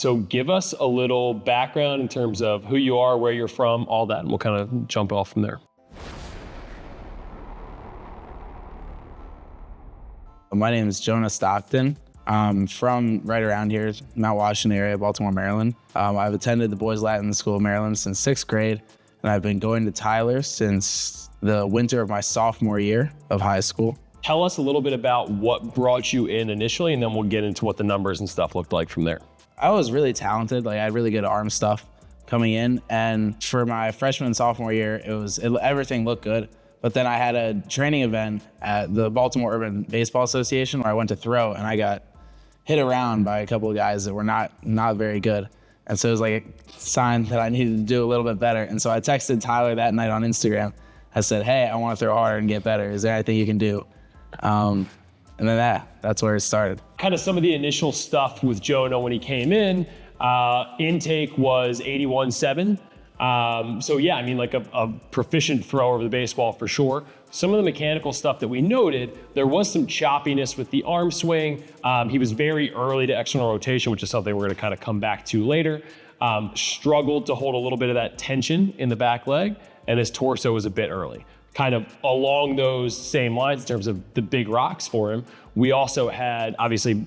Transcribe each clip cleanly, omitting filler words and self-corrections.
So give us a little background in terms of who you are, where you're from, all that, and we'll kind of jump off from there. My name is Jonah Stockton. I'm from right around here, Mount Washington area, Baltimore, Maryland. I've attended the Boys Latin School of Maryland since 6th grade, and I've been going to Tyler since the winter of my sophomore year of high school. Tell us a little bit about what brought you in initially, and then we'll get into what the numbers and stuff looked like from there. I was really talented. I had really good arm stuff coming in, and for my freshman and sophomore year, everything looked good. But then I had a training event at the Baltimore Urban Baseball Association where I went to throw, and I got hit around by a couple of guys that were not very good. And so it was like a sign that I needed to do a little bit better. And so I texted Tyler that night on Instagram. I said, hey, I want to throw harder and get better. Is there anything you can do? And then that's where it started. Kind of some of the initial stuff with Jonah when he came in, intake was 81.7. So yeah, I mean, like a proficient thrower of the baseball for sure. Some of the mechanical stuff that we noted, there was some choppiness with the arm swing. He was very early to external rotation, which is something we're going to kind of come back to later. Struggled to hold a little bit of that tension in the back leg, and his torso was a bit early. Kind of along those same lines in terms of the big rocks for him. We also had, obviously,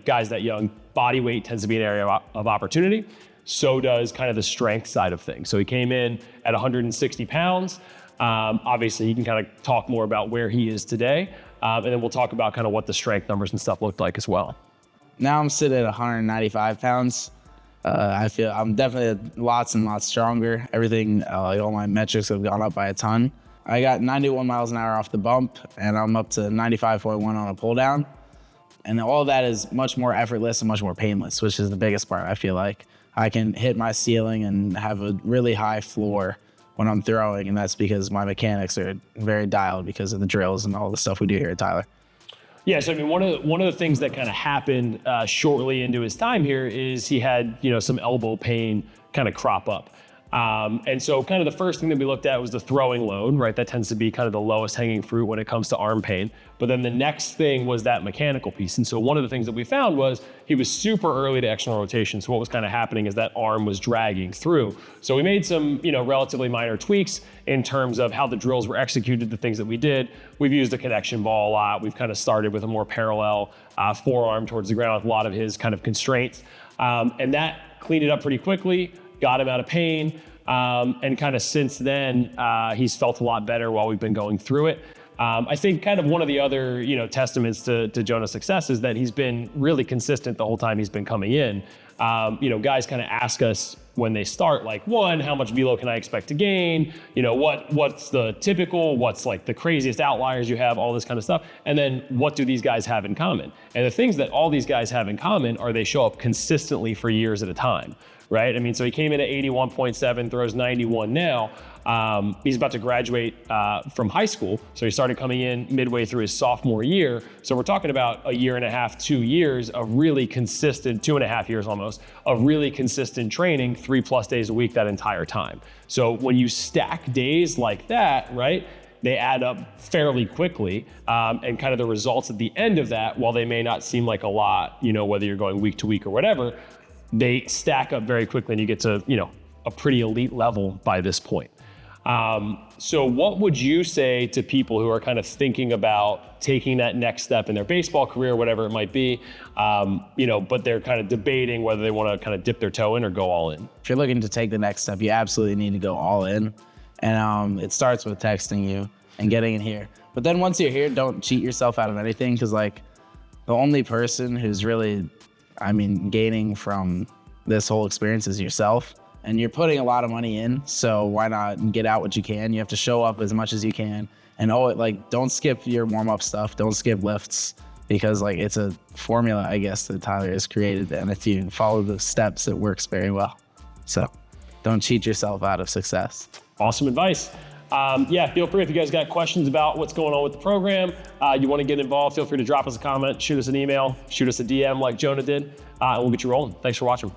guys that young, body weight tends to be an area of opportunity. So does kind of the strength side of things. So he came in at 160 pounds. Obviously, he can kind of talk more about where he is today. And then we'll talk about kind of what the strength numbers and stuff looked like as well. Now I'm sitting at 195 pounds. I feel I'm definitely lots and lots stronger. Everything, all my metrics have gone up by a ton. I got 91 miles an hour off the bump, and I'm up to 95.1 on a pull down. And all that is much more effortless and much more painless, which is the biggest part, I feel like. I can hit my ceiling and have a really high floor when I'm throwing, and that's because my mechanics are very dialed because of the drills and all the stuff we do here at Tyler. Yeah, so I mean, one of the things that kind of happened shortly into his time here is he had some elbow pain kind of crop up. And so kind of the first thing that we looked at was the throwing load, right? That tends to be kind of the lowest hanging fruit when it comes to arm pain. But then the next thing was that mechanical piece. And so one of the things that we found was he was super early to external rotation. So what was kind of happening is that arm was dragging through. So we made some, relatively minor tweaks in terms of how the drills were executed, the things that we did. We've used a connection ball a lot. We've kind of started with a more parallel forearm towards the ground with a lot of his kind of constraints. And that cleaned it up pretty quickly. Got him out of pain, and kind of since then, he's felt a lot better while we've been going through it. I think kind of one of the other, testaments to Jonah's success is that he's been really consistent the whole time he's been coming in. Guys kind of ask us when they start, like, one, how much velo can I expect to gain? What's the typical, what's like the craziest outliers you have, all this kind of stuff. And then what do these guys have in common? And the things that all these guys have in common are they show up consistently for years at a time. Right? I mean, so he came in at 81.7, throws 91 now. He's about to graduate from high school. So he started coming in midway through his sophomore year. So we're talking about a year and a half, 2 years of really consistent, 2.5 years almost, of really consistent training, 3+ days a week that entire time. So when you stack days like that, right, they add up fairly quickly. And kind of the results at the end of that, while they may not seem like a lot, whether you're going week to week or whatever, they stack up very quickly and you get to, a pretty elite level by this point. So what would you say to people who are kind of thinking about taking that next step in their baseball career, whatever it might be, but they're kind of debating whether they want to kind of dip their toe in or go all in? If you're looking to take the next step, you absolutely need to go all in. And it starts with texting you and getting in here. But then once you're here, don't cheat yourself out of anything, because the only person who's really gaining from this whole experience is yourself, and you're putting a lot of money in, so why not get out what you can? You have to show up as much as you can, and don't skip your warm-up stuff, don't skip lifts, because it's a formula, I guess, that Tyler has created, and if you follow the steps, it works very well. So don't cheat yourself out of success. Awesome advice. Feel free if you guys got questions about what's going on with the program, you want to get involved, feel free to drop us a comment, shoot us an email, shoot us a DM like Jonah did, and we'll get you rolling. Thanks for watching.